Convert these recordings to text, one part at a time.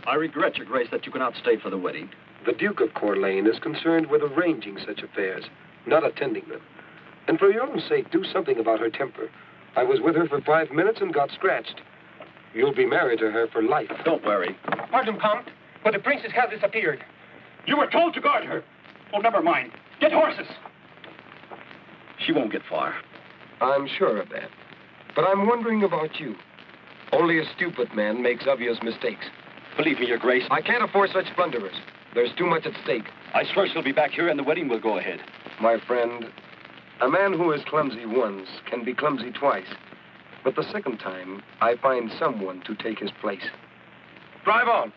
I regret, Your Grace, that you cannot stay for the wedding. The Duke of Corlais is concerned with arranging such affairs, not attending them. And for your own sake, do something about her temper. I was with her for 5 minutes and got scratched. You'll be married to her for life. Don't worry. Pardon, Comte, but the princess has disappeared. You were told to guard her. Oh, never mind. Get horses. She won't get far. I'm sure of that. But I'm wondering about you. Only a stupid man makes obvious mistakes. Believe me, Your Grace. I can't afford such blunderers. There's too much at stake. I swear she'll be back here and the wedding will go ahead. My friend, a man who is clumsy once can be clumsy twice. But the second time, I find someone to take his place. Drive on.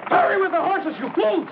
Hurry with the horses, you fools!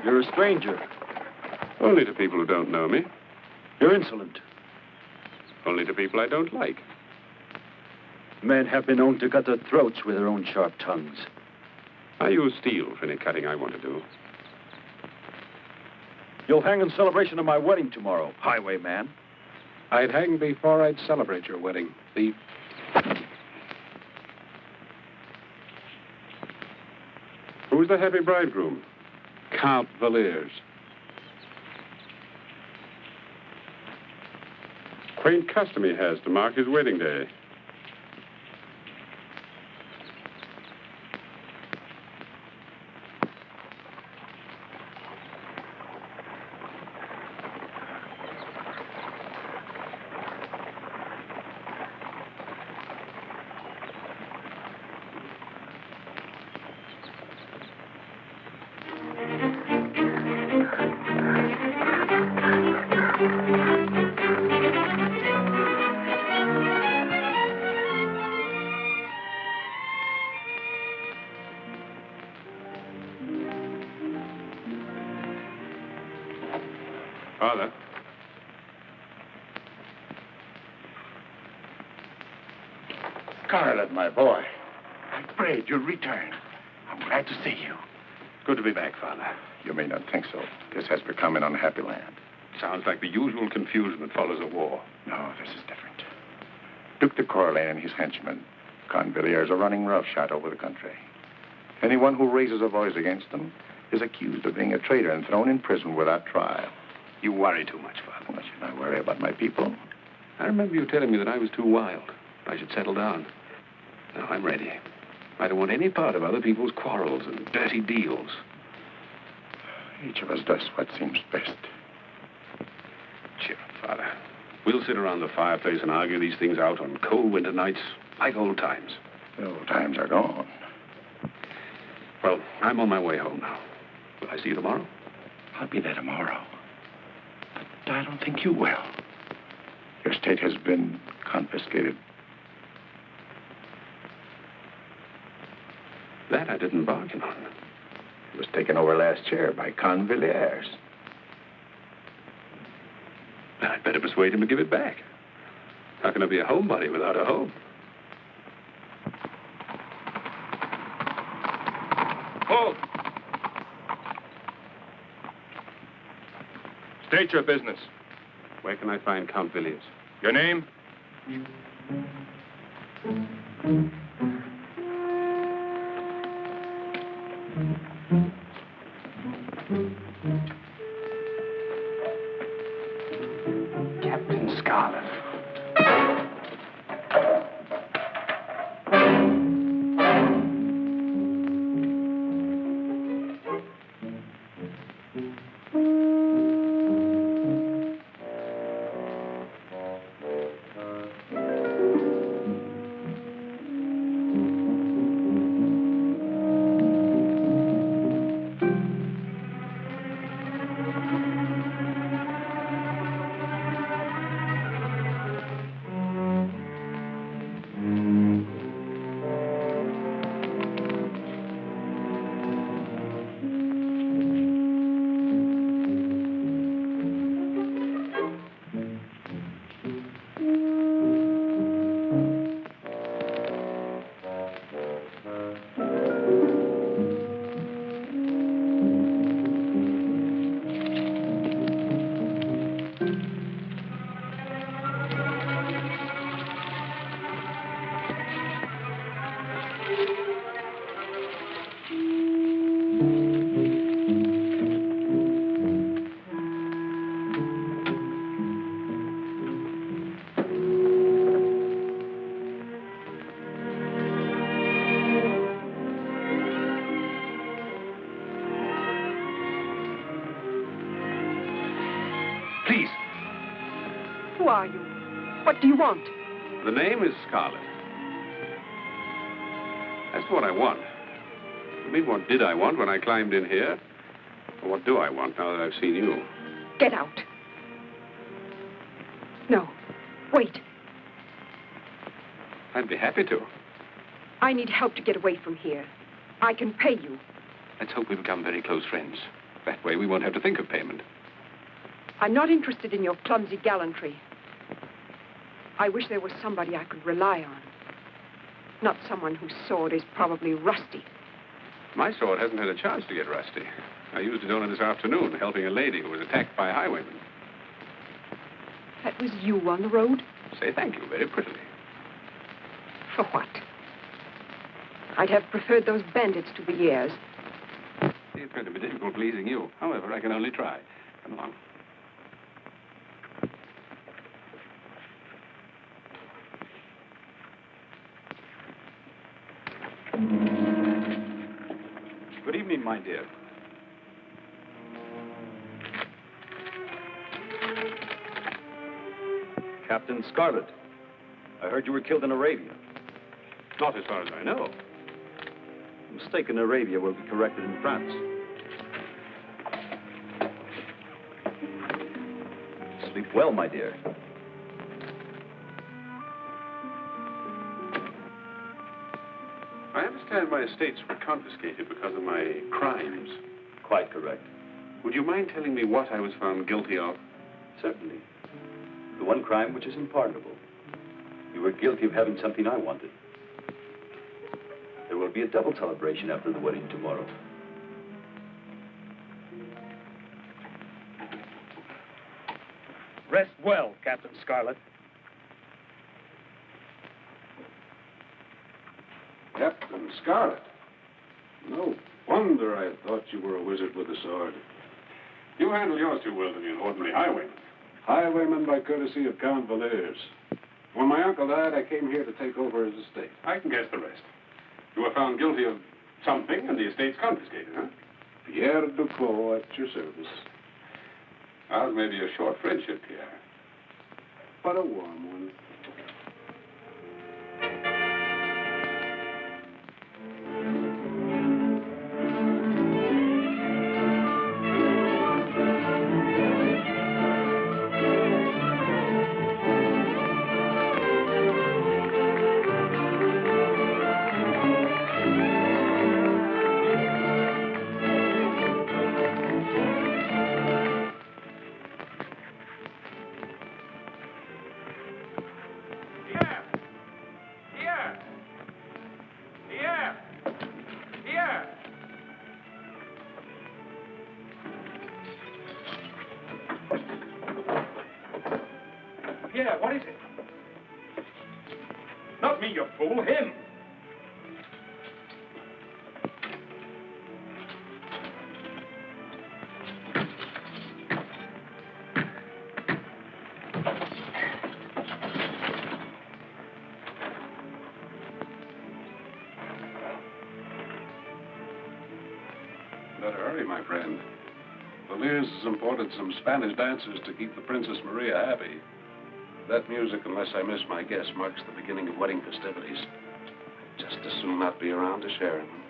You're a stranger. Only to people who don't know me. You're insolent. Only to people I don't like. Men have been known to cut their throats with their own sharp tongues. I use steel for any cutting I want to do. You'll hang in celebration of my wedding tomorrow, highwayman. I'd hang before I'd celebrate your wedding, thief. Who's the happy bridegroom? Count Valiers. Quaint custom he has to mark his wedding day. Scarlett, my boy. I'm afraid you'll return. I'm glad to see you. Good to be back, Father. You may not think so. This has become an unhappy land. Sounds like the usual confusion that follows a war. No, this is different. Duke of Corlais and his henchmen, Convilliers, are running roughshod over the country. Anyone who raises a voice against them is accused of being a traitor and thrown in prison without trial. You worry too much, Father. Well, should I worry about my people? I remember you telling me that I was too wild. I should settle down. Now I'm ready. I don't want any part of other people's quarrels and dirty deals. Each of us does what seems best. Cheer up, Father. We'll sit around the fireplace and argue these things out on cold winter nights like old times. The old times are gone. Well, I'm on my way home now. Will I see you tomorrow? I'll be there tomorrow. But I don't think you will. Your estate has been confiscated. That I didn't bargain on. It was taken over last year by Convilliers. Then I'd better persuade him to give it back. How can I be a homebody without a home? Hold! State your business. Where can I find Count Villiers? Your name? Captain Scarlett. Who are you? What do you want? The name is Scarlett. That's what I want. I mean, what did I want when I climbed in here? Or what do I want now that I've seen you? Get out. No. Wait. I'd be happy to. I need help to get away from here. I can pay you. Let's hope we become very close friends. That way we won't have to think of payment. I'm not interested in your clumsy gallantry. I wish there was somebody I could rely on. Not someone whose sword is probably rusty. My sword hasn't had a chance to get rusty. I used it only this afternoon, helping a lady who was attacked by highwaymen. That was you on the road? Say thank you very prettily. For what? I'd have preferred those bandits to the heirs. It's going to be difficult pleasing you. However, I can only try. Come along. Good evening, my dear. Captain Scarlett, I heard you were killed in Arabia. Not as far as I know. A mistake in Arabia will be corrected in France. Sleep well, my dear. I understand my estates were confiscated because of my crimes. Quite correct. Would you mind telling me what I was found guilty of? Certainly. The one crime which is unpardonable. You were guilty of having something I wanted. There will be a double celebration after the wedding tomorrow. Rest well, Captain Scarlett. Captain Scarlett. No wonder I thought you were a wizard with a sword. You handle yours too well to be an ordinary highwayman. Highwayman by courtesy of Count Valers. When my uncle died, I came here to take over his estate. I can guess the rest. You were found guilty of something, and the estate's confiscated, huh? Pierre Duclos at your service. Ours may be a short friendship, Pierre, but a warm one. Yeah, what is it? Not me, you fool, him. Better hurry, my friend. Valers has imported some Spanish dancers to keep the Princess Maria happy. That music, unless I miss my guess, marks the beginning of wedding festivities. Just as soon not be around to share them.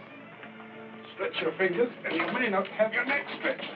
Stretch your fingers, and you may not have your neck stretched.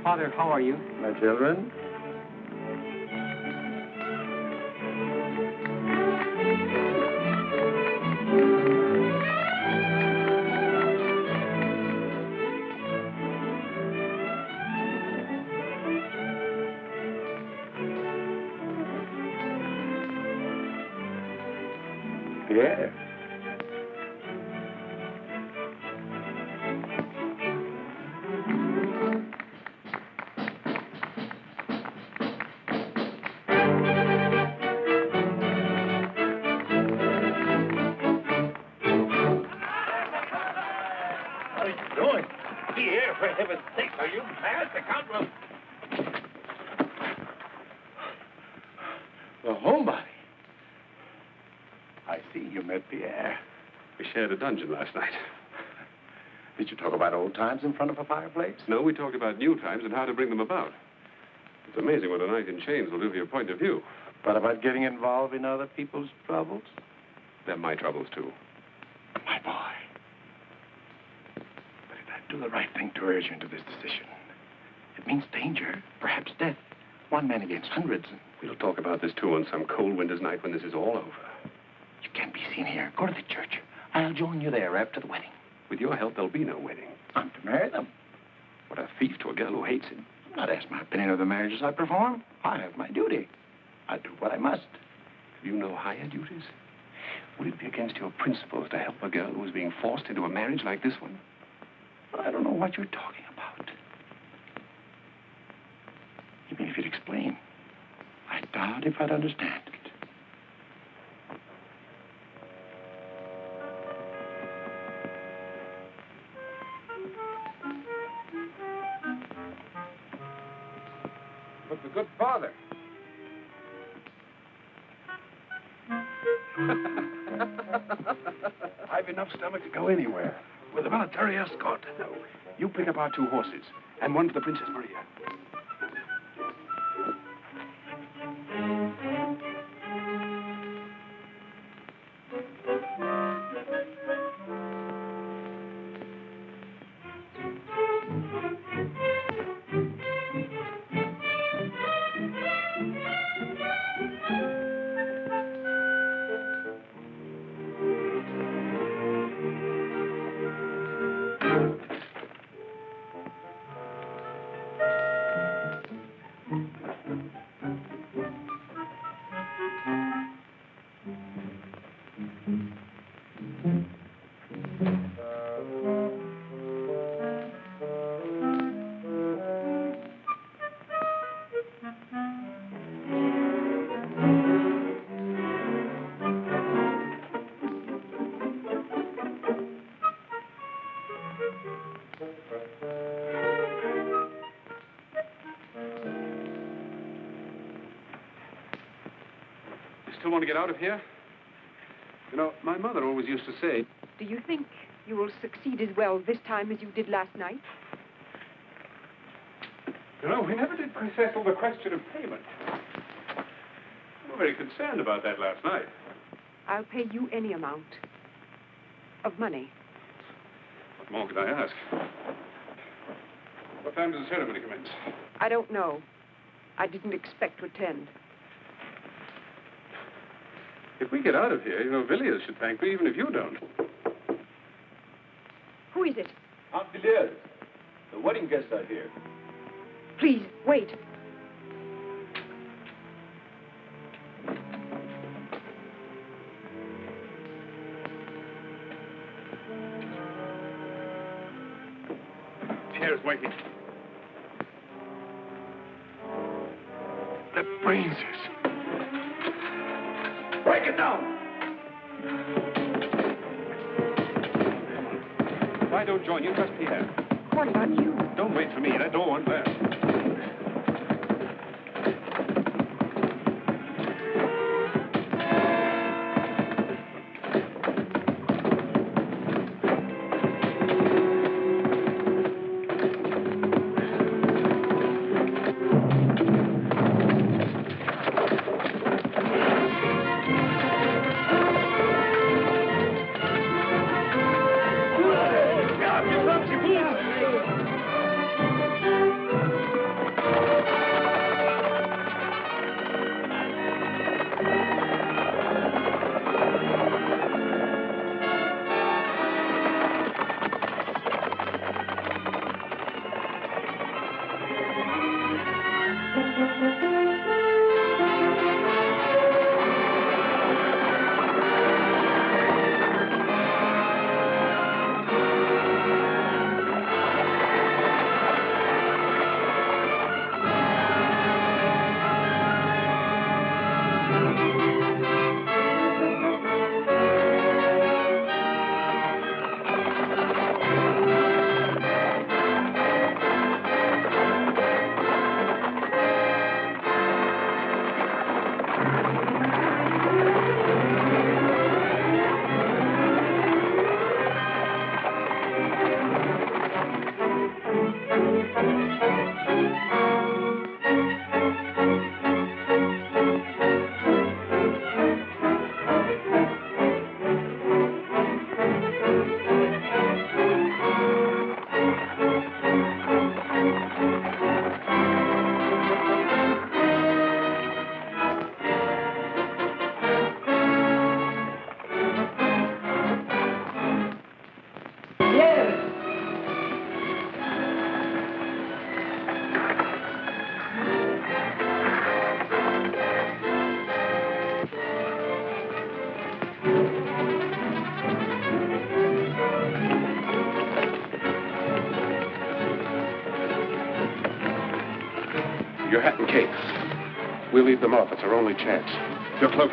Father, how are you? My children? Yes. For heaven's sake, are you mad? The Count will... The homebody. I see you met Pierre. We shared a dungeon last night. Did you talk about old times in front of a fireplace? No, we talked about new times and how to bring them about. It's amazing what a knight in chains will do for your point of view. What about getting involved in other people's troubles? They're my troubles, too. My boy. But did I do the right thing to urge you into this decision? It means danger, perhaps death. One man against hundreds. We'll talk about this, too, on some cold winter's night when this is all over. You can't be seen here. Go to the church. I'll join you there after the wedding. With your help, there'll be no wedding. I'm to marry them. What a thief to a girl who hates him. I'm not asked my opinion of the marriages I perform. I have my duty. I do what I must. Do you know higher duties? Would it be against your principles to help a girl who is being forced into a marriage like this one? I don't know what you're talking about. You mean if you'd explain? I doubt if I'd understand it. But the good father. I've enough stomach to go anywhere. With a military escort. No. You pick up our 2 horses. And one for the Princess Maria. still want to get out of here? You know, my mother always used to say... Do you think you will succeed as well this time as you did last night? You know, we never did settle the question of payment. We were very concerned about that last night. I'll pay you any amount of money. What more could I ask? What time does the ceremony commence? I don't know. I didn't expect to attend. If we get out of here, you know, Villiers should thank me, even if you don't. Who is it? Aunt Villiers. The wedding guests are here. Please, wait. Chair's waiting. The brains. Break it down! If I don't join you, trust Pierre. What about you? Don't wait for me. That door won't last. Your hat and cape. We'll leave them off. It's our only chance. Your cloak.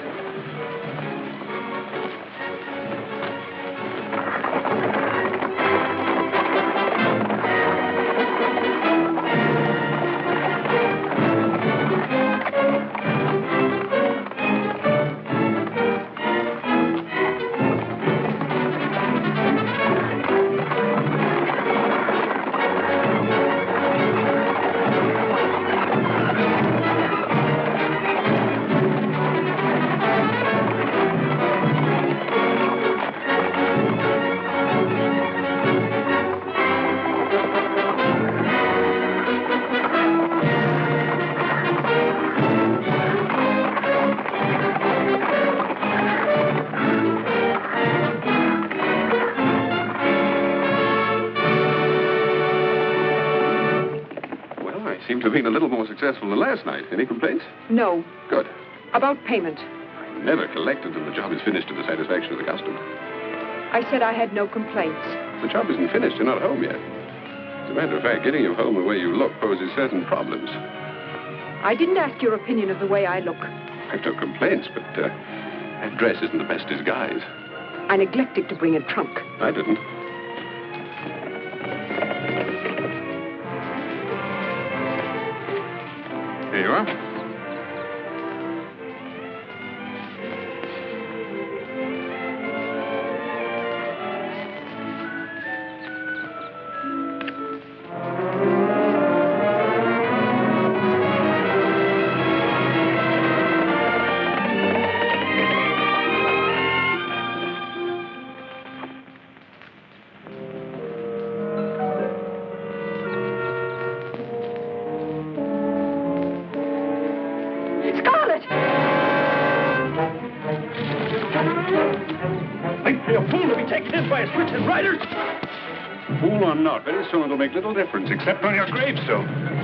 Seem to have been a little more successful than last night. Any complaints? No. Good. About payment. I never collect until the job is finished to the satisfaction of the customer. I said I had no complaints. The job isn't finished. You're not home yet. As a matter of fact, getting you home the way you look poses certain problems. I didn't ask your opinion of the way I look. I've no complaints, but that dress isn't the best disguise. I neglected to bring a trunk. I didn't. Here you are. Scarlett! Think you're a fool to be taken in by a switch and riders? Fool or not, very soon it'll make little difference, except on your gravestone.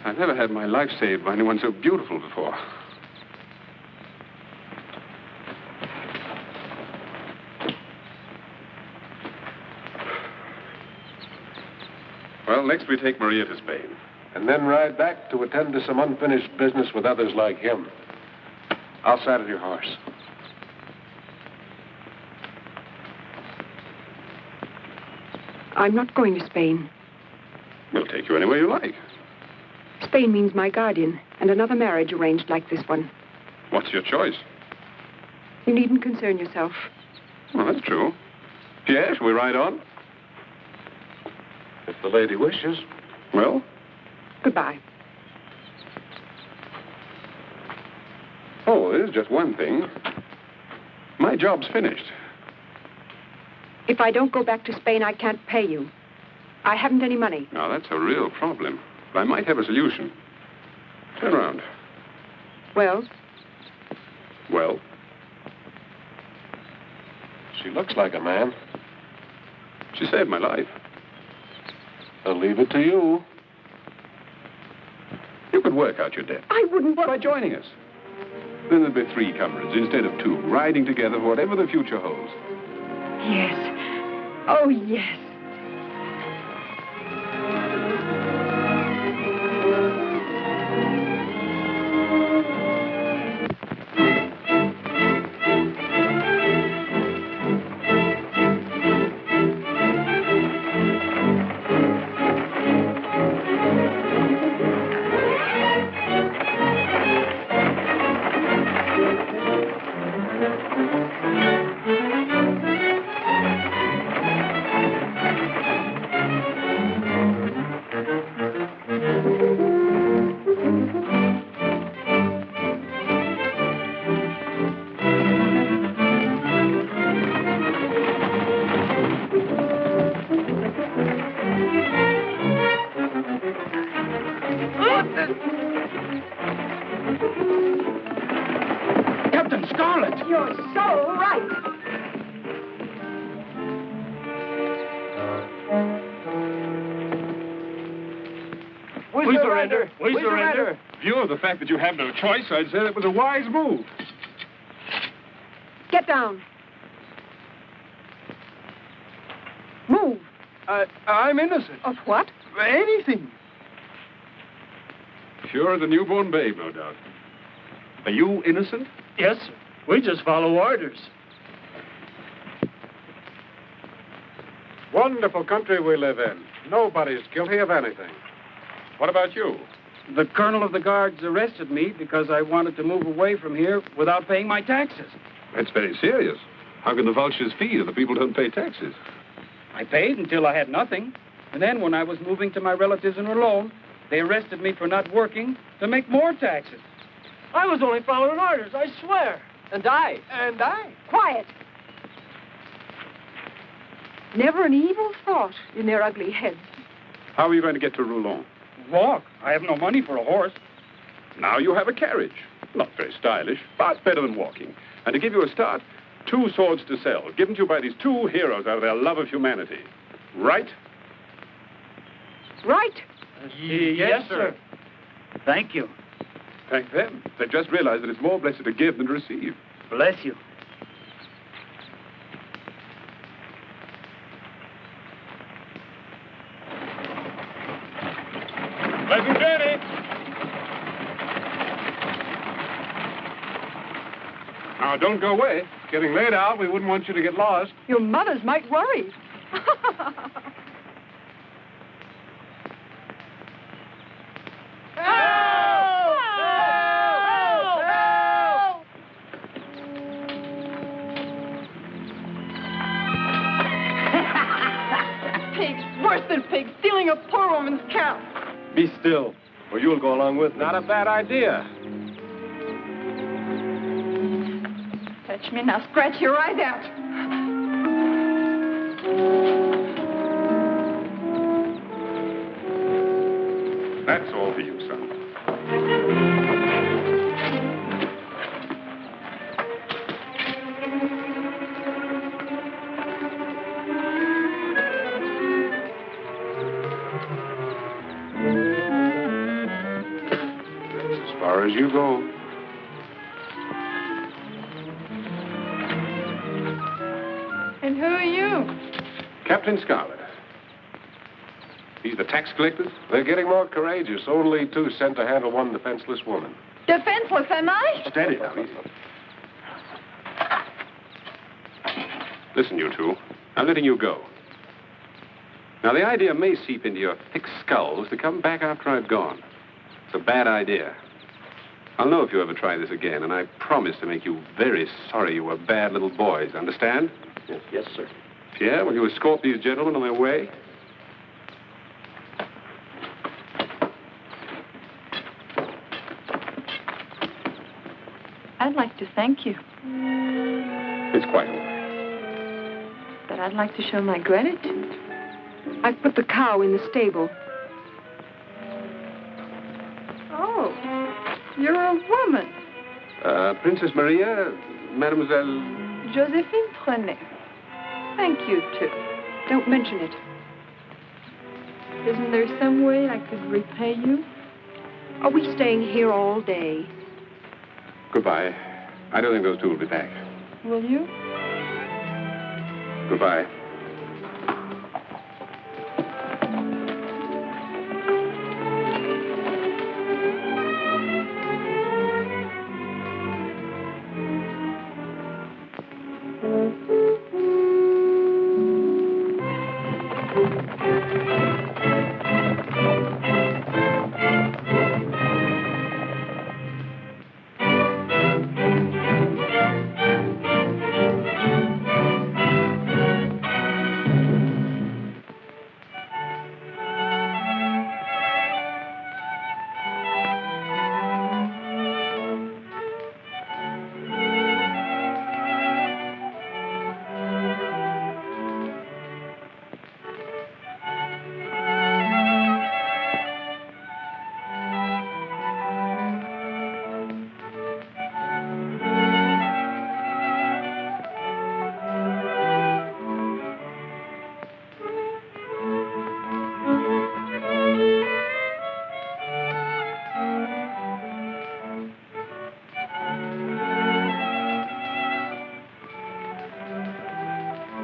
I've never had my life saved by anyone so beautiful before. Well, next we take Maria to Spain. And then ride back to attend to some unfinished business with others like him. I'll saddle your horse. I'm not going to Spain. We'll take you anywhere you like. Spain means my guardian, and another marriage arranged like this one. What's your choice? You needn't concern yourself. Well, that's true. Yes, we ride on. If the lady wishes. Well? Goodbye. Oh, there's just one thing. My job's finished. If I don't go back to Spain, I can't pay you. I haven't any money. Now, that's a real problem. But I might have a solution. Turn around. Well? Well? She looks like a man. She saved my life. I'll leave it to you. You could work out your debt. I wouldn't. By joining us. Then there'd be 3 comrades instead of 2, riding together for whatever the future holds. Yes. Oh, yes. Captain Scarlett! You're so right. We surrender. We surrender. In view of the fact that you have no choice, I'd say that was a wise move. Get down. Move. I'm innocent. Of what? Anything. Sure as a newborn babe, no doubt. Are you innocent? Yes, sir. We just follow orders. Wonderful country we live in. Nobody's guilty of anything. What about you? The colonel of the guards arrested me because I wanted to move away from here without paying my taxes. That's very serious. How can the vultures feed if the people don't pay taxes? I paid until I had nothing. And then when I was moving to my relatives and were alone, they arrested me for not working to make more taxes. I was only following orders, I swear. And I. Quiet. Never an evil thought in their ugly heads. How are you going to get to Roulon? Walk. I have no money for a horse. Now you have a carriage. Not very stylish, but better than walking. And to give you a start, 2 swords to sell, given to you by these 2 heroes out of their love of humanity. Right? Right? Yes, sir. Thank you. Thank them. They've just realized that it's more blessed to give than to receive. Bless you. Pleasant journey. Now, don't go away. It's getting late out. We wouldn't want you to get lost. Your mothers might worry. Pigs, worse than pigs, stealing a poor woman's cow. Be still, or you'll go along with me. Not a bad idea. Touch me now, scratch your eyes out. That's all for you, son. That's as far as you go. And who are you? Captain Scarlett. These the tax collectors? They're getting more courageous. Only 2 sent to handle one defenseless woman. Defenseless, am I? Steady now, easy. Listen, you two. I'm letting you go. Now, the idea may seep into your thick skulls to come back after I've gone. It's a bad idea. I'll know if you ever try this again, and I promise to make you very sorry you were bad little boys. Understand? Yes, sir. Yeah? Will you escort these gentlemen on their way? I'd like to thank you, It's quite all right. but I'd like to show my gratitude. I've put the cow in the stable. Oh, you're a woman. Princess Maria, Mademoiselle... Josephine Trenet. Thank you, too. Don't mention it. Isn't there some way I could repay you? Are we staying here all day? Goodbye. I don't think those two will be back. Will you? Goodbye.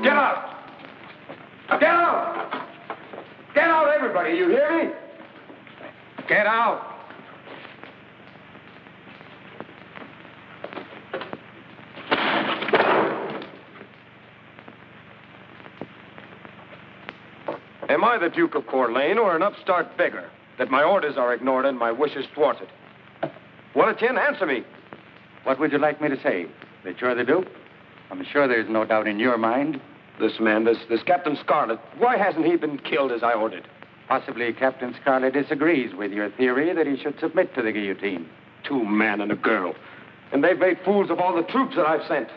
Get out! Get out! Get out, everybody! You hear me? Get out! Am I the Duke of Corlais or an upstart beggar that my orders are ignored and my wishes thwarted? What a tin, answer me. What would you like me to say? That you're the Duke? I'm sure there's no doubt in your mind. This man, this Captain Scarlett, why hasn't he been killed as I ordered? Possibly Captain Scarlett disagrees with your theory that he should submit to the guillotine. 2 men and a girl. And they've made fools of all the troops that I've sent.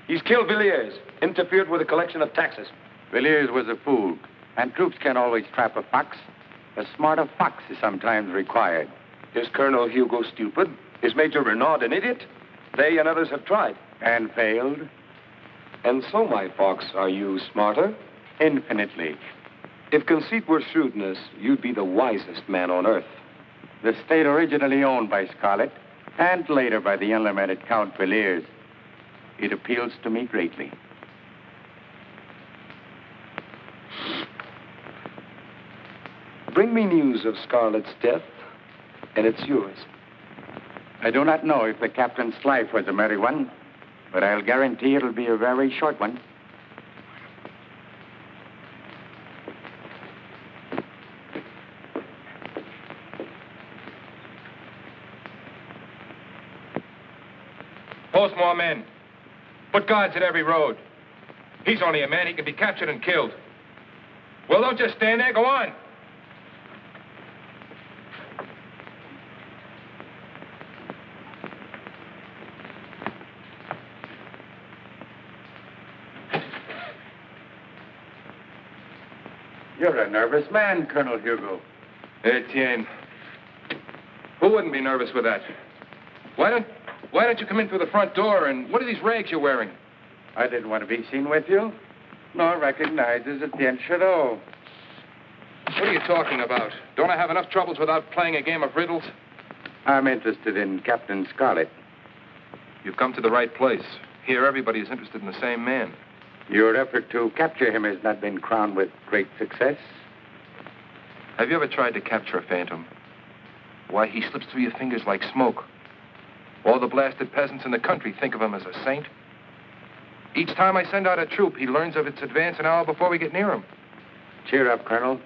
He's killed Villiers, interfered with the collection of taxes. Villiers was a fool, and troops can't always trap a fox. A smarter fox is sometimes required. Is Colonel Hugo stupid? Is Major Renaud an idiot? They and others have tried. And failed. And so, my fox, are you smarter? Infinitely. If conceit were shrewdness, you'd be the wisest man on earth. The state originally owned by Scarlett, and later by the unlimited Count Villiers. It appeals to me greatly. Bring me news of Scarlett's death, and it's yours. I do not know if the captain's life was a merry one, but I'll guarantee it'll be a very short one. Post more men. Put guards at every road. He's only a man. He can be captured and killed. Well, don't just stand there. Go on. You're a nervous man, Colonel Hugo. Etienne. Who wouldn't be nervous with that? Why don't you come in through the front door, and what are these rags you're wearing? I didn't want to be seen with you, nor recognized as Etienne Chateau. What are you talking about? Don't I have enough troubles without playing a game of riddles? I'm interested in Captain Scarlett. You've come to the right place. Here, everybody is interested in the same man. Your effort to capture him has not been crowned with great success. Have you ever tried to capture a phantom? Why, he slips through your fingers like smoke. All the blasted peasants in the country think of him as a saint. Each time I send out a troop, he learns of its advance an hour before we get near him. Cheer up, Colonel.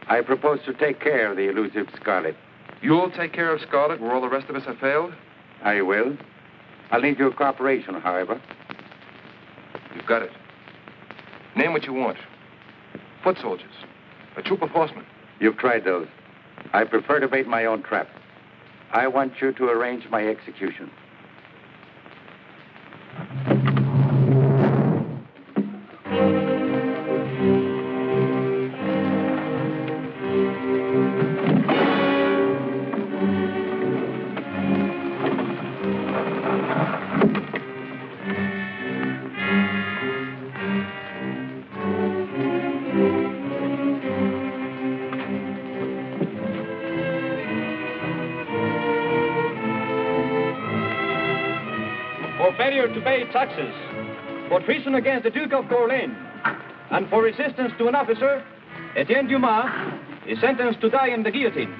I propose to take care of the elusive Scarlett. You'll take care of Scarlett where all the rest of us have failed? I will. I'll need your cooperation, however. You've got it. Name what you want. Foot soldiers. A troop of horsemen. You've tried those. I prefer to bait my own trap. I want you to arrange my execution. Failure to pay taxes, for treason against the Duke of Corlais, and for resistance to an officer, Etienne Dumas is sentenced to die in the guillotine.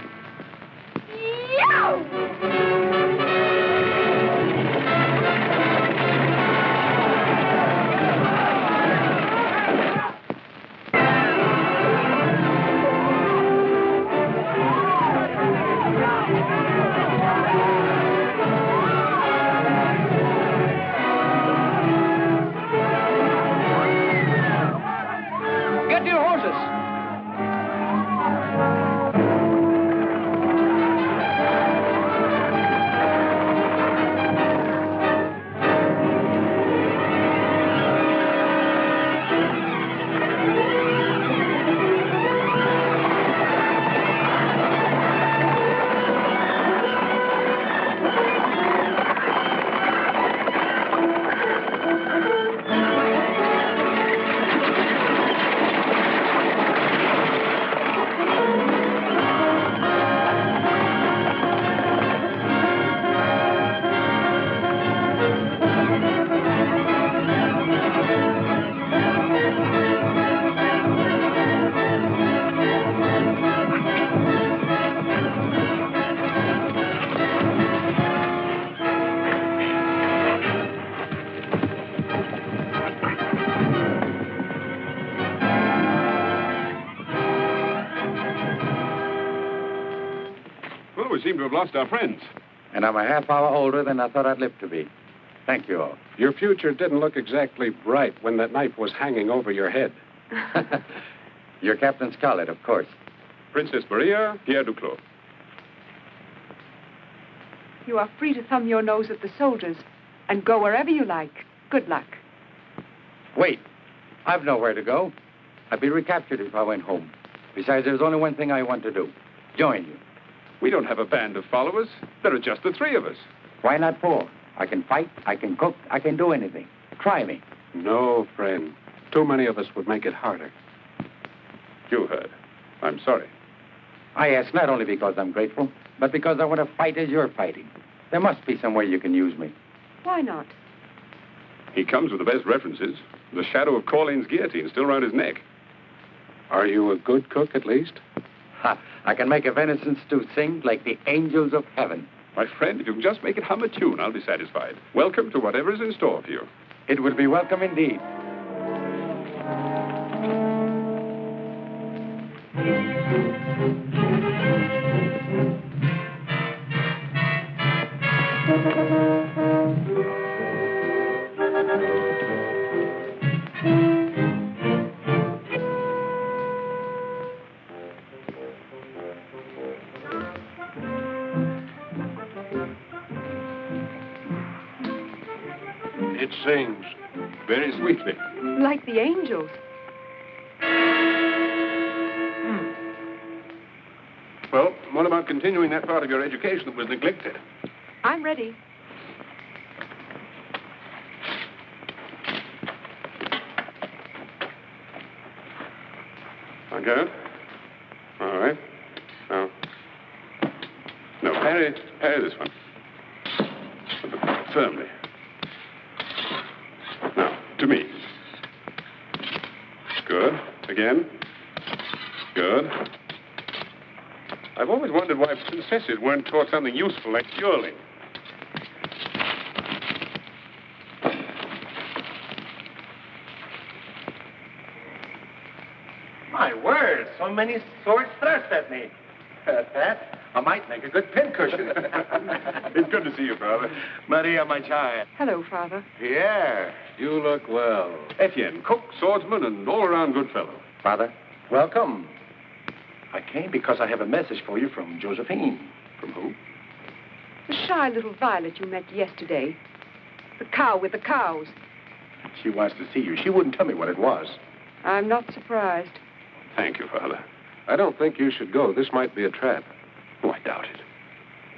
We seem to have lost our friends. And I'm a half hour older than I thought I'd live to be. Thank you all. Your future didn't look exactly bright when that knife was hanging over your head. You're Captain Scarlett, of course. Princess Maria, Pierre Duclos. You are free to thumb your nose at the soldiers and go wherever you like. Good luck. Wait. I've nowhere to go. I'd be recaptured if I went home. Besides, there's only one thing I want to do. Join you. We don't have a band of followers. There are just the three of us. Why not four? I can fight, I can cook, I can do anything. Try me. No, friend. Too many of us would make it harder. You heard. I'm sorry. I ask not only because I'm grateful, but because I want to fight as you're fighting. There must be some way you can use me. Why not? He comes with the best references. The shadow of Corlain's guillotine still around his neck. Are you a good cook, at least? Ha! I can make a venison stew sing like the angels of heaven. My friend, if you can just make it hum a tune, I'll be satisfied. Welcome to whatever is in store for you. It would be welcome indeed. It sings very sweetly. Like the angels. Well, what about continuing that part of your education that was neglected? I'm ready. Okay. All right. Now. No, parry this one. Firmly. Now, to me. Good. Again. Good. I've always wondered why princesses weren't taught something useful like dueling. My word, so many swords thrust at me. At that, I might make a good pincushion. It's good to see you, Father. Maria, my child. Hello, Father. Pierre, you look well. Etienne, cook, swordsman, and all-around good fellow. Father, welcome. I came because I have a message for you from Josephine. From who? The shy little violet you met yesterday. The cow with the cows. She wants to see you. She wouldn't tell me what it was. I'm not surprised. Thank you, Father. I don't think you should go. This might be a trap. Oh, I doubt it.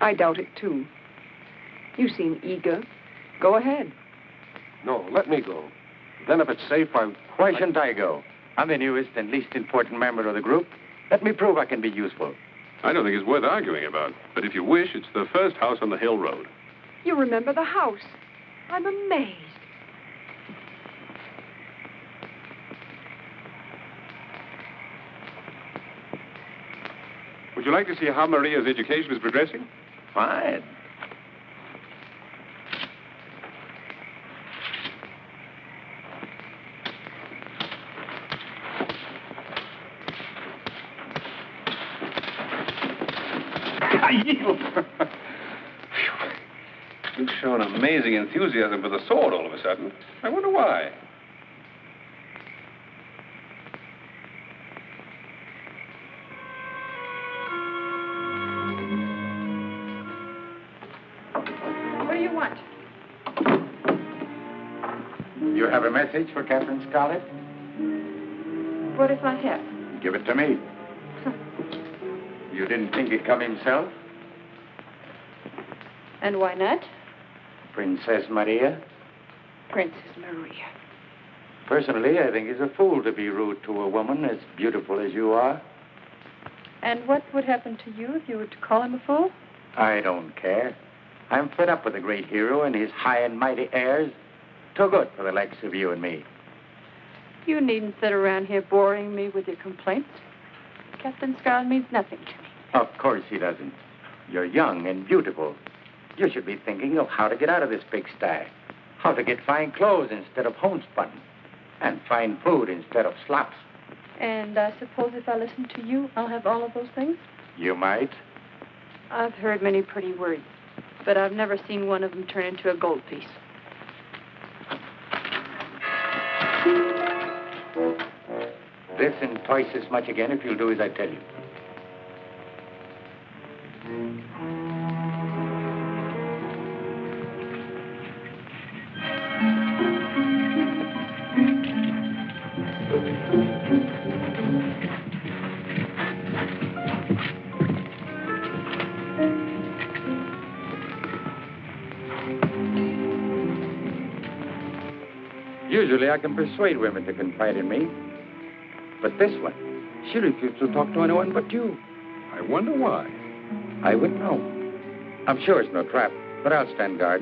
I doubt it, too. You seem eager. Go ahead. No, let me go. Then if it's safe, Why shouldn't I go? I'm the newest and least important member of the group. Let me prove I can be useful. I don't think it's worth arguing about. But if you wish, it's the first house on the hill road. You remember the house. I'm amazed. Would you like to see how Maria's education is progressing? Fine. You've shown amazing enthusiasm for the sword all of a sudden. I wonder why. What do you want? You have a message for Captain Scarlett? What if I have? Give it to me. You didn't think he'd come himself? And why not? Princess Maria? Princess Maria. Personally, I think he's a fool to be rude to a woman as beautiful as you are. And what would happen to you if you were to call him a fool? I don't care. I'm fed up with the great hero and his high and mighty airs. Too good for the likes of you and me. You needn't sit around here boring me with your complaints. Captain Scarlett means nothing to me. Of course he doesn't. You're young and beautiful. You should be thinking of how to get out of this pigsty. How to get fine clothes instead of homespun. And fine food instead of slops. And I suppose if I listen to you, I'll have all of those things? You might. I've heard many pretty words, but I've never seen one of them turn into a gold piece. This and twice as much again if you'll do as I tell you. Usually I can persuade women to confide in me. But this one, she refused to talk to anyone but you. I wonder why. I wouldn't know. I'm sure it's no trap, but I'll stand guard.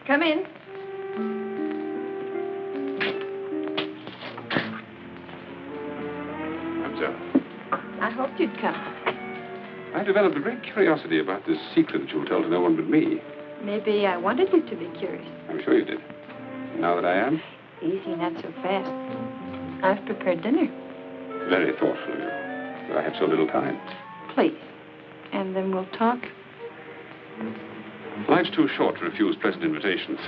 Come in. Observe. I hoped you'd come. I developed a great curiosity about this secret that you'll tell to no one but me. Maybe I wanted you to be curious. I'm sure you did. Now that I am, Easy, not so fast. I've prepared dinner. very thoughtful of you. But I have so little time. Please. And then we'll talk. Life's too short to refuse pleasant invitations.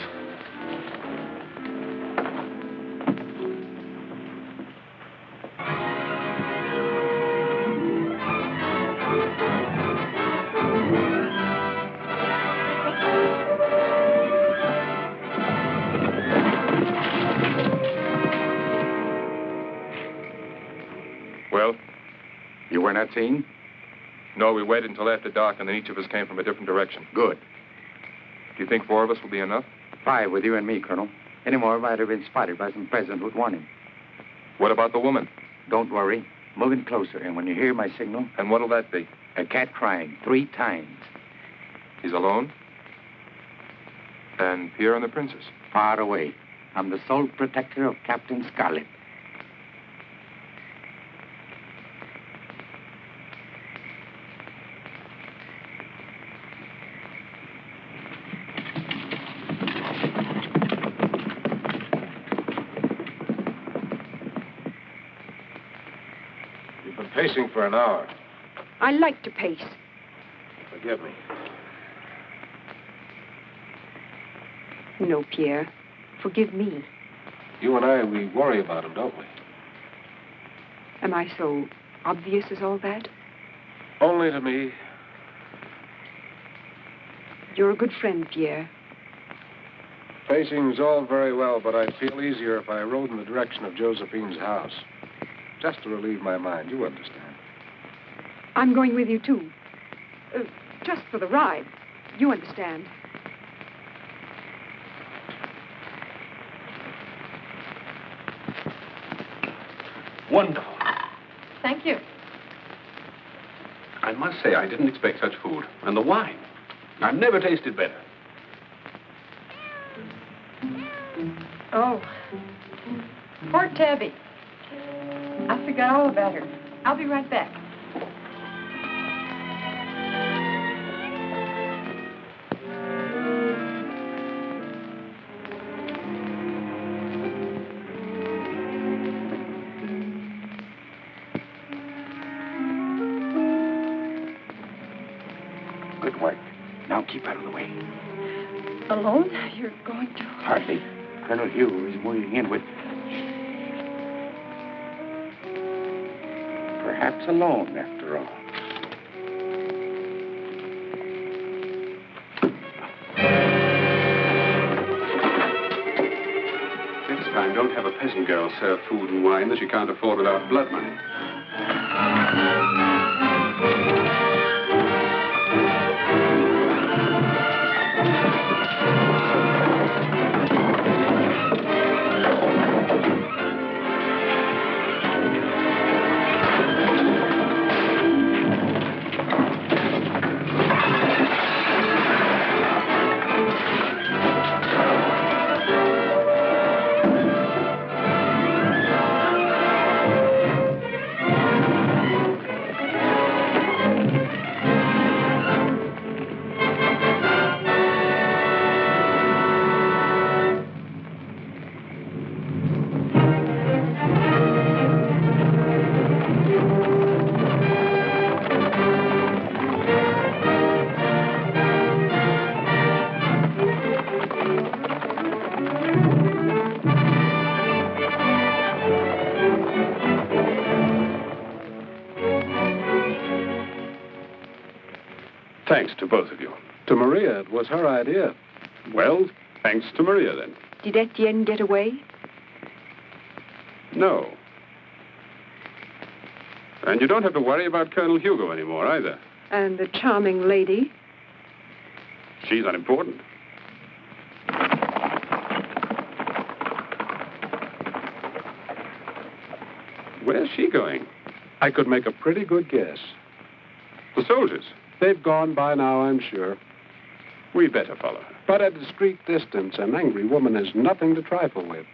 Well? You were not seen? No, we waited until after dark, and then each of us came from a different direction. Good. Do you think 4 of us will be enough? 5 with you and me, Colonel. Any more might have been spotted by some peasant who'd want him. What about the woman? Don't worry. Move in closer, and when you hear my signal... And what'll that be? A cat crying 3 times. He's alone? And Pierre and the princess? Far away. I'm the sole protector of Captain Scarlett. Pacing for an hour. I like to pace. Forgive me. No, Pierre. Forgive me. You and I, we worry about him, don't we? Am I so obvious as all that? Only to me. You're a good friend, Pierre. Pacing's all very well, but I'd feel easier if I rode in the direction of Josephine's house. Just to relieve my mind, you understand. I'm going with you, too. Just for the ride. You understand. Wonderful. Thank you. I must say, I didn't expect such food. And the wine. I've never tasted better. Oh. Poor Tabby. I forgot all about her. I'll be right back. Good work. Now keep out of the way. Alone? You're going to... Hardly. Colonel Hugh is moving in with... Perhaps alone, after all. Next time, don't have a peasant girl serve food and wine that she can't afford without blood money. Thanks to both of you. To Maria, it was her idea. Well, thanks to Maria, then. Did Etienne get away? No. And you don't have to worry about Colonel Hugo anymore, either. And the charming lady? She's unimportant. Where's she going? I could make a pretty good guess. The soldiers. They've gone by now, I'm sure. We'd better follow her. But at a discreet distance, an angry woman is nothing to trifle with.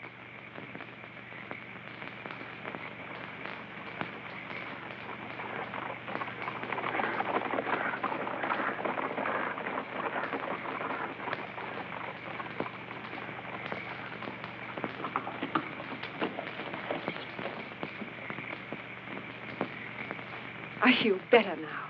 I feel better now.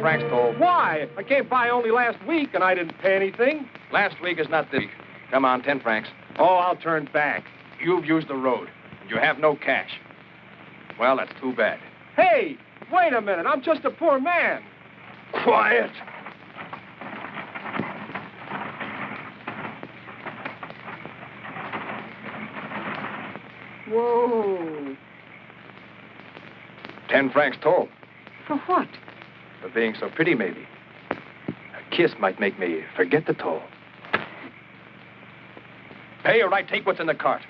Francs toll. Why? I came by only last week and I didn't pay anything. Last week is not this week. Come on, 10 francs. Oh, I'll turn back. You've used the road. You have no cash. Well, that's too bad. Hey, wait a minute. I'm just a poor man. Quiet. Whoa. 10 francs toll. For what? For being so pretty, maybe. A kiss might make me forget the toll. Pay or I take what's in the cart.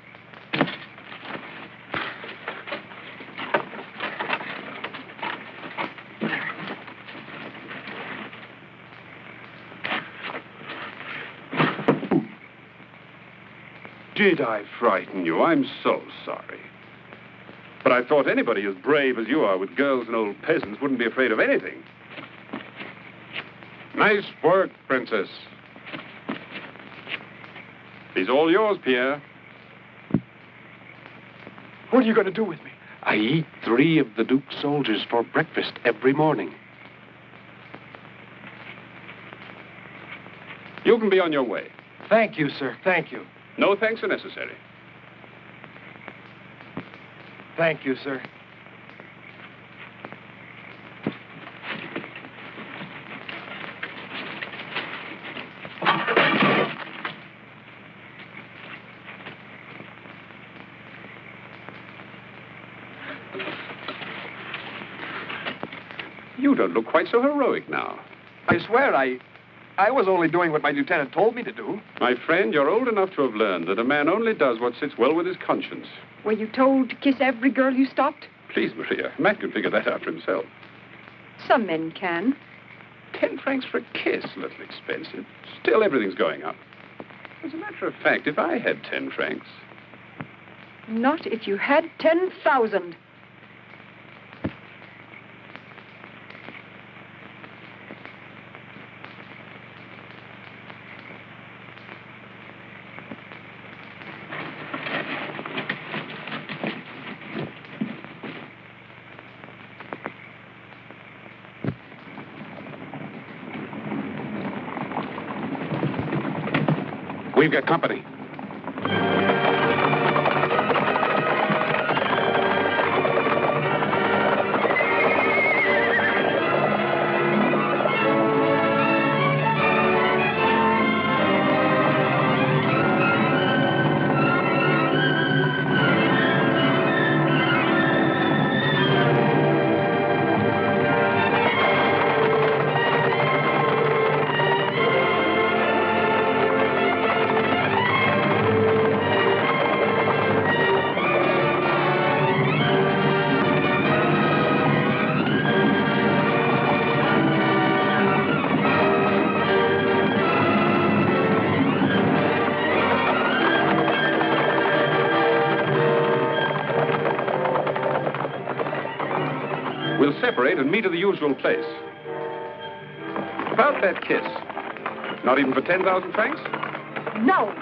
Did I frighten you? I'm so sorry. But I thought anybody as brave as you are with girls and old peasants wouldn't be afraid of anything. Nice work, Princess. He's all yours, Pierre. What are you going to do with me? I eat 3 of the Duke's soldiers for breakfast every morning. You can be on your way. Thank you, sir. Thank you. No thanks are necessary. Thank you, sir. You don't look quite so heroic now. I swear, I was only doing what my lieutenant told me to do. My friend, you're old enough to have learned that a man only does what sits well with his conscience. Were you told to kiss every girl you stopped? Please, Maria, a man can figure that out for himself. Some men can. 10 francs for a kiss, a little expensive. Still, everything's going up. As a matter of fact, if I had 10 francs... Not if you had 10,000. We've got company. We'll separate and meet at the usual place. About that kiss. Not even for 10,000 francs? No.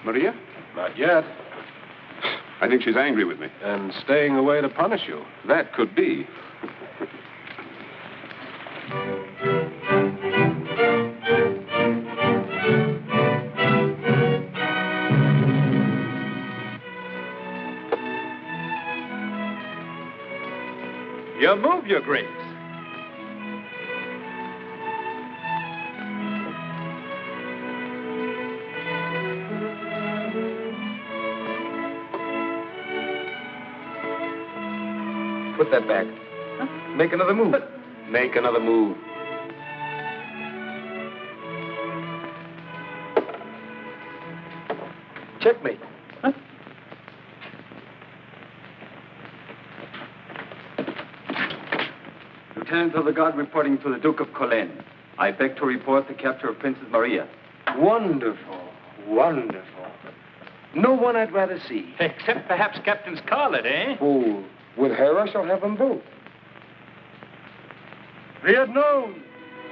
Maria? Not yet. I think she's angry with me. And staying away to punish you. That could be. You move, Your Grace. Put that back. Huh? Make another move. Make another move. Checkmate. Huh? Lieutenant of the Guard reporting to the Duke of Corlais. I beg to report the capture of Princess Maria. Wonderful. Wonderful. No one I'd rather see. Except perhaps Captain Scarlett, eh? Fool. With her, I shall have them both. Be it known,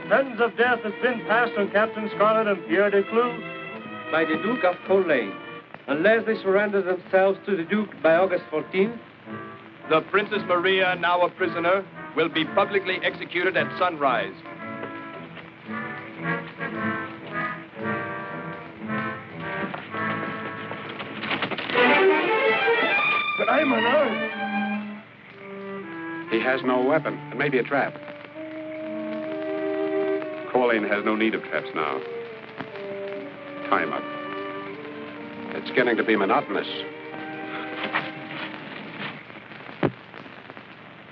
sentence of death has been passed on Captain Scarlett and Pierre de Clou by the Duke of Corlais. Unless they surrender themselves to the Duke by August 14th, the Princess Maria, now a prisoner, will be publicly executed at sunrise. But I'm unarmed. He has no weapon. It may be a trap. Corlais has no need of traps now. Tie him up. It's getting to be monotonous.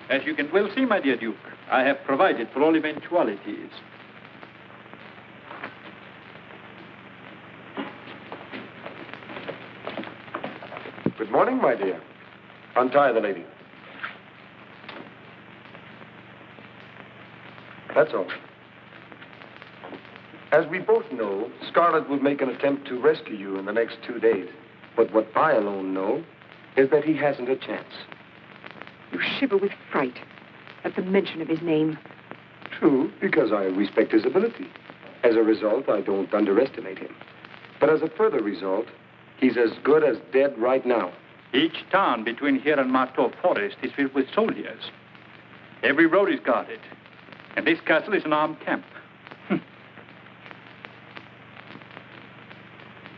As you can well see, my dear Duke, I have provided for all eventualities. Good morning, my dear. Untie the lady. That's all. As we both know, Scarlett will make an attempt to rescue you in the next 2 days. But what I alone know is that he hasn't a chance. You shiver with fright at the mention of his name. True, because I respect his ability. As a result, I don't underestimate him. But as a further result, he's as good as dead right now. Each town between here and Marteau Forest is filled with soldiers. Every road is guarded. And this castle is an armed camp.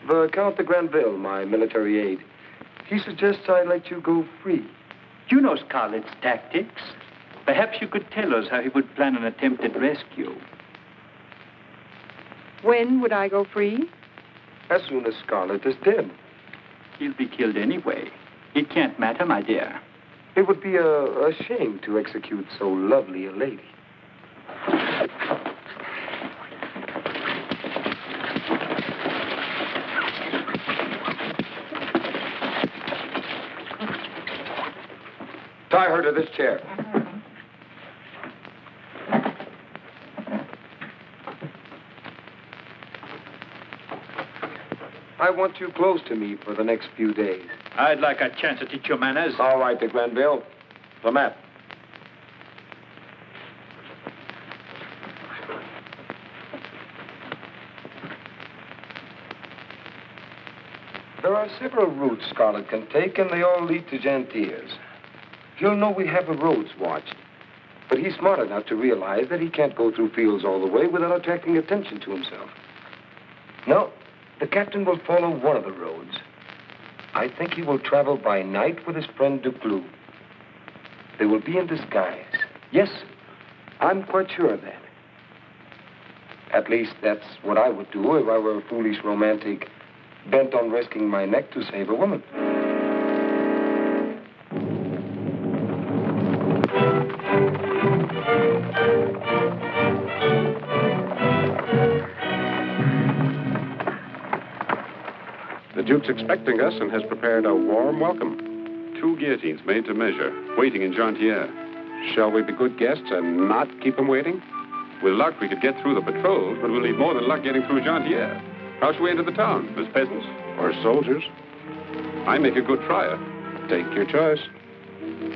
The Count de Granville, my military aide, he suggests I let you go free. You know Scarlett's tactics. Perhaps you could tell us how he would plan an attempted rescue. When would I go free? As soon as Scarlett is dead. He'll be killed anyway. It can't matter, my dear. It would be a shame to execute so lovely a lady. Tie her to this chair. I want you close to me for the next few days. I'd like a chance to teach you manners. All right, de Granville. The map. There are several routes Scarlett can take, and they all lead to Jantiers. He'll know we have the roads watched. But he's smart enough to realize that he can't go through fields all the way without attracting attention to himself. No, the captain will follow one of the roads. I think he will travel by night with his friend Duclos. They will be in disguise. Yes, I'm quite sure of that. At least that's what I would do if I were a foolish romantic bent on risking my neck to save a woman. The Duke's expecting us and has prepared a warm welcome. 2 guillotines made to measure, waiting in Jantier. Shall we be good guests and not keep them waiting? With luck, we could get through the patrols, but we'll need more than luck getting through Jantier. How should we enter the town? As peasants? Or as soldiers? I make a good trier. Take your choice.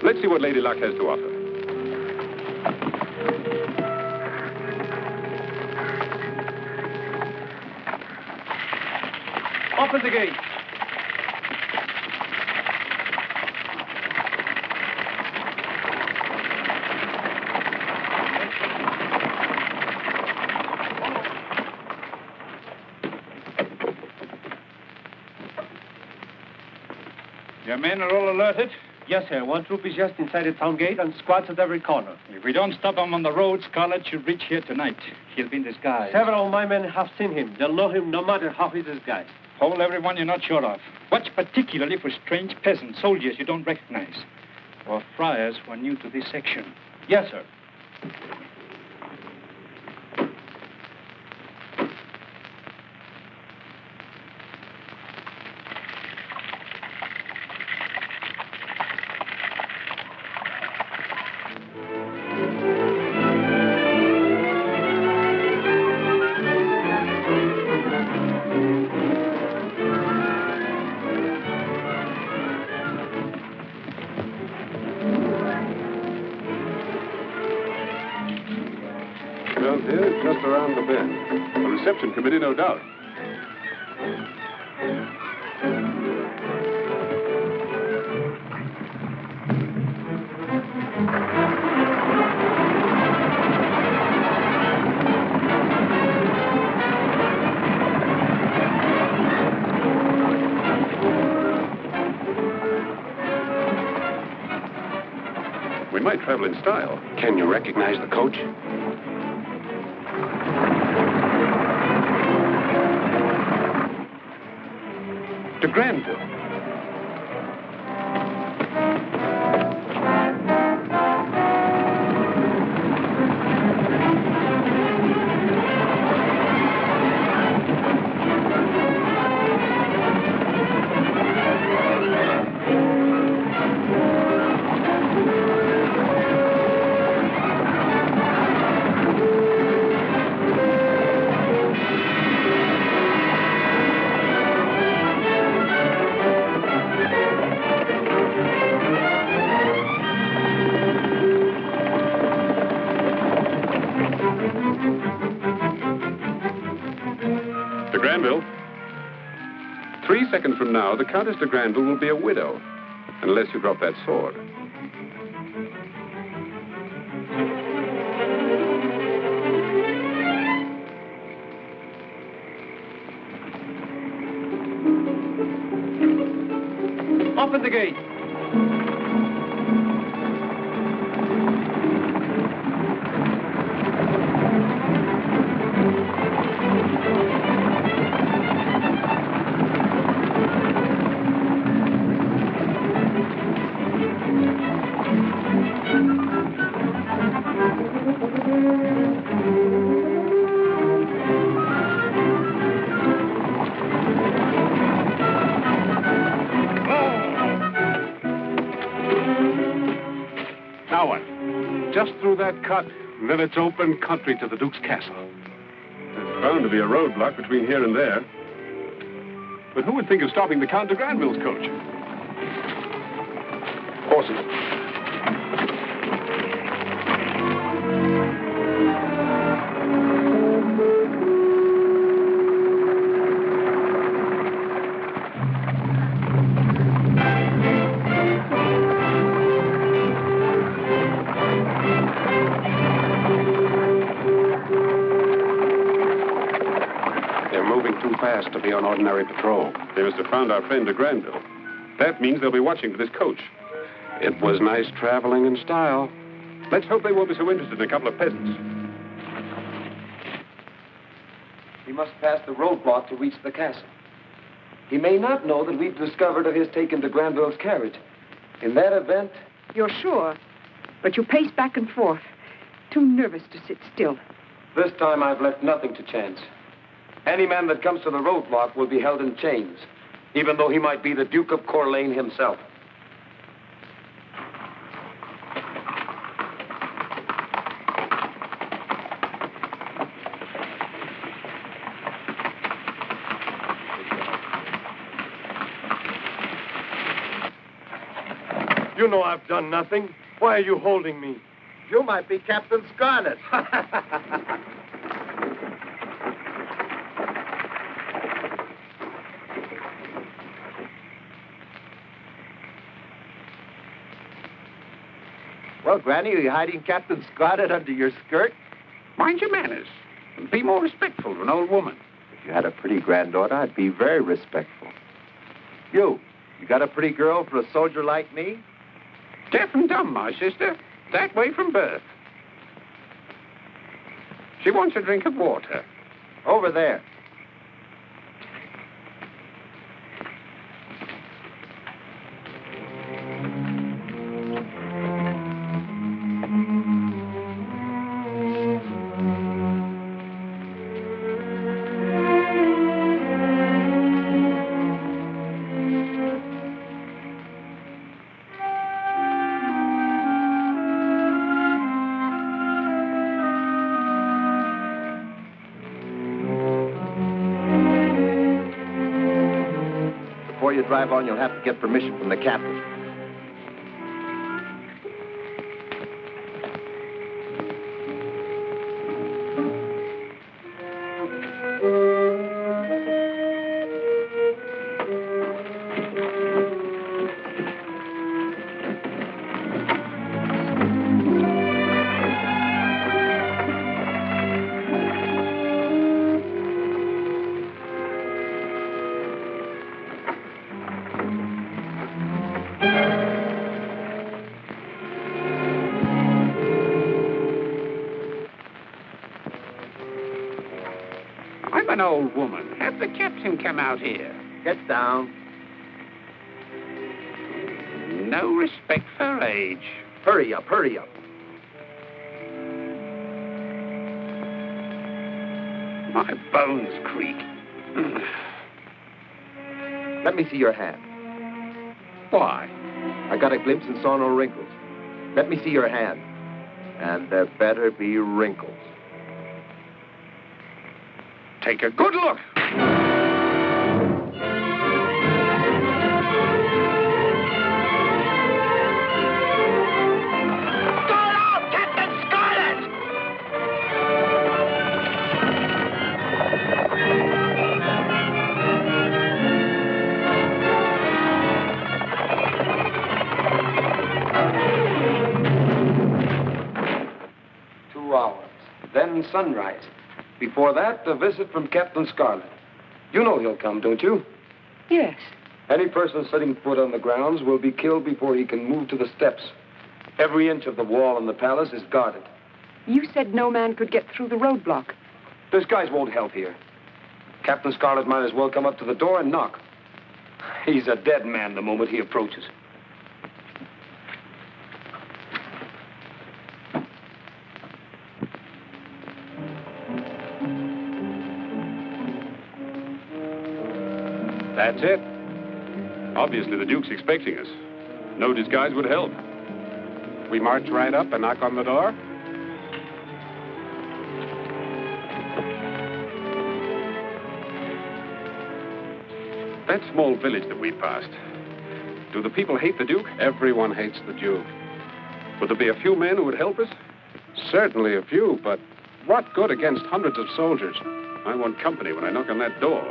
Let's see what Lady Luck has to offer. Open the gate. Your men are all alerted? Yes, sir. One troop is just inside the town gate and squads at every corner. If we don't stop him on the road, Scarlett should reach here tonight. He'll be in disguise. Several of my men have seen him. They'll know him no matter how he's disguised. Hold everyone you're not sure of. Watch particularly for strange peasants, soldiers you don't recognize. Or friars who are new to this section. Yes, sir. Just around the bend. A reception committee, no doubt. We might travel in style. Can you recognize the coach? To Granville. Granville. 3 seconds from now, the Countess de Granville will be a widow, unless you drop that sword. Open the gate. Now what? Just through that cut, and then it's open country to the Duke's castle. There's bound to be a roadblock between here and there. But who would think of stopping the Count de Granville's coach? Horses. To be on ordinary patrol. They must have found our friend de Granville. That means they'll be watching for this coach. It was nice traveling in style. Let's hope they won't be so interested in a couple of peasants. He must pass the roadblock to reach the castle. He may not know that we've discovered of his taken de Granville's carriage. In that event... You're sure, but you pace back and forth. Too nervous to sit still. This time I've left nothing to chance. Any man that comes to the roadblock will be held in chains, even though he might be the Duke of Corlais himself. You know I've done nothing. Why are you holding me? You might be Captain Scarlett. Well, Granny, are you hiding Captain Scarlett under your skirt? Mind your manners. And be more respectful to an old woman. If you had a pretty granddaughter, I'd be very respectful. You, You got a pretty girl for a soldier like me? Deaf and dumb, my sister. That way from birth. She wants a drink of water. Over there. Before you drive on, you'll have to get permission from the captain. I'm an old woman. Have the captain come out here. Get down. No respect for age. Hurry up, hurry up. My bones creak. Let me see your hand. Why? I got a glimpse and saw no wrinkles. Let me see your hand. And there better be wrinkles. Take a good look. Then sunrise. Before that, a visit from Captain Scarlett. You know he'll come, don't you? Yes. Any person setting foot on the grounds will be killed before he can move to the steps. Every inch of the wall in the palace is guarded. You said no man could get through the roadblock. Those guys won't help here. Captain Scarlett might as well come up to the door and knock. He's a dead man the moment he approaches. That's it. Obviously, the Duke's expecting us. No disguise would help. We march right up and knock on the door? That small village that we passed, do the people hate the Duke? Everyone hates the Duke. Would there be a few men who would help us? Certainly a few, but what good against hundreds of soldiers? I want company when I knock on that door.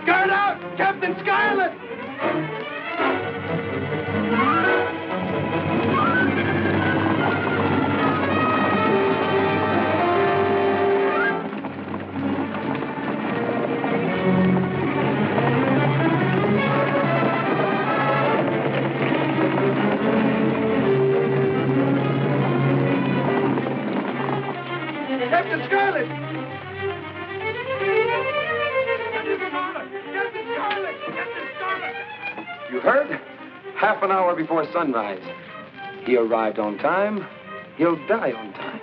Guard out! Captain Scarlett! Captain Scarlett! You heard? Half an hour before sunrise. He arrived on time. He'll die on time.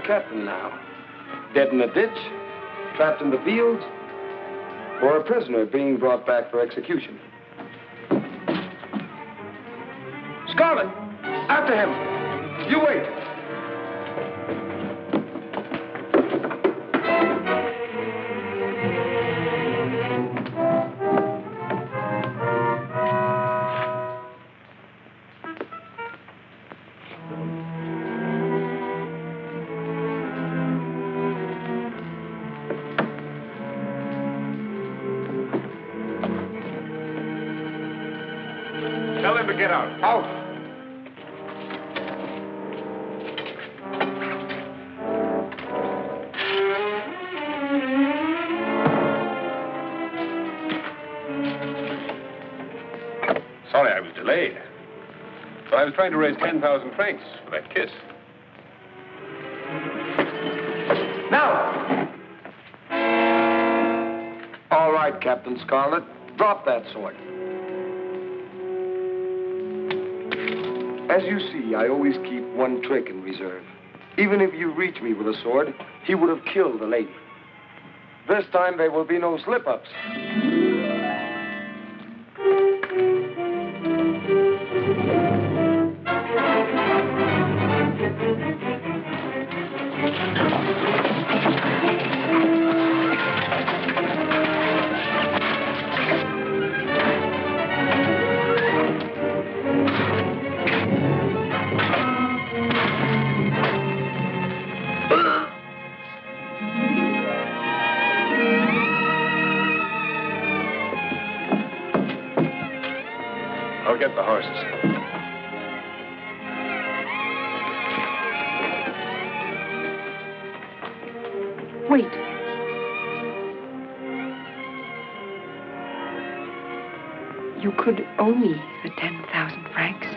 captain now? Dead in a ditch? Trapped in the fields? Or a prisoner being brought back for execution? Scarlett! After him! You wait! Tell him to get out. Out! Sorry I was delayed. But I was trying to raise 10,000 francs for that kiss. Now! All right, Captain Scarlett. Drop that sword. As you see, I always keep one trick in reserve. Even if you reach me with a sword, he would have killed the lady. This time there will be no slip-ups. I'll get the horses. Wait. You could owe me the 10,000 francs.